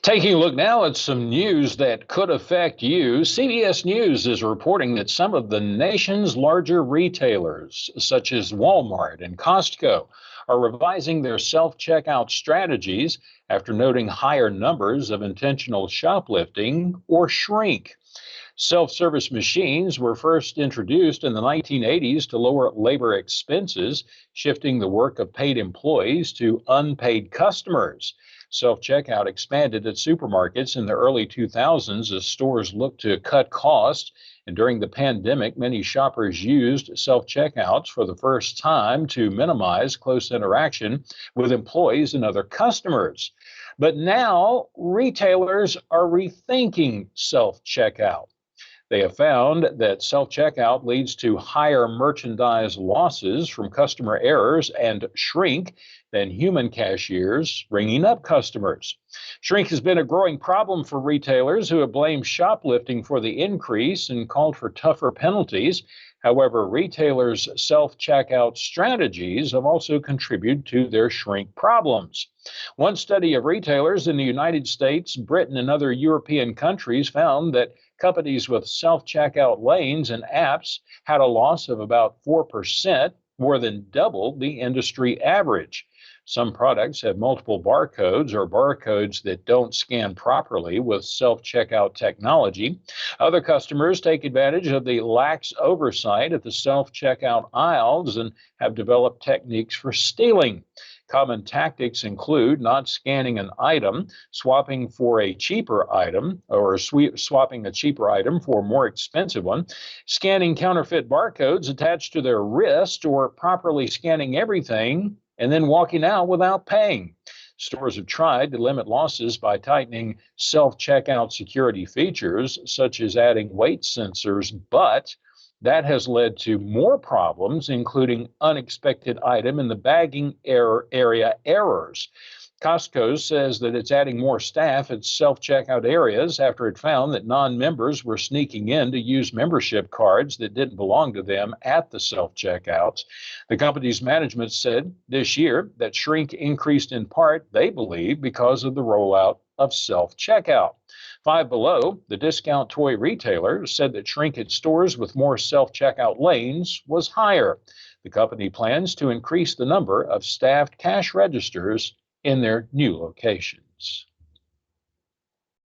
Taking a look now at some news that could affect you, CBS News is reporting that some of the nation's larger retailers, such as Walmart and Costco, are revising their self checkout strategies after noting higher numbers of intentional shoplifting or shrink. Self service machines were first introduced in the 1980s to lower labor expenses, shifting the work of paid employees to unpaid customers. Self checkout expanded at supermarkets in the early 2000s as stores looked to cut costs. And during the pandemic, many shoppers used self checkouts for the first time to minimize close interaction with employees and other customers. But now retailers are rethinking self checkout. They have found that self checkout leads to higher merchandise losses from customer errors and shrink than human cashiers, bringing up customers. Shrink has been a growing problem for retailers who have blamed shoplifting for the increase and called for tougher penalties. However, retailers' self checkout strategies have also contributed to their shrink problems. One study of retailers in the United States, Britain, and other European countries found that companies with self checkout lanes and apps had a loss of about 4%, more than double the industry average. Some products have multiple barcodes or barcodes that don't scan properly with self checkout technology. Other customers take advantage of the lax oversight at the self checkout aisles and have developed techniques for stealing. Common tactics include not scanning an item, swapping for a cheaper item, or swapping a cheaper item for a more expensive one, scanning counterfeit barcodes attached to their wrist, or properly scanning everything and then walking out without paying. Stores have tried to limit losses by tightening self checkout security features, such as adding weight sensors, but that has led to more problems, including unexpected item in the bagging area errors. Costco says that it's adding more staff at self checkout areas after it found that non members were sneaking in to use membership cards that didn't belong to them at the self checkouts. The company's management said this year that shrink increased in part, they believe, because of the rollout of self checkout. Five Below, the discount toy retailer, said that shrink at stores with more self checkout lanes was higher. The company plans to increase the number of staffed cash registers in their new locations.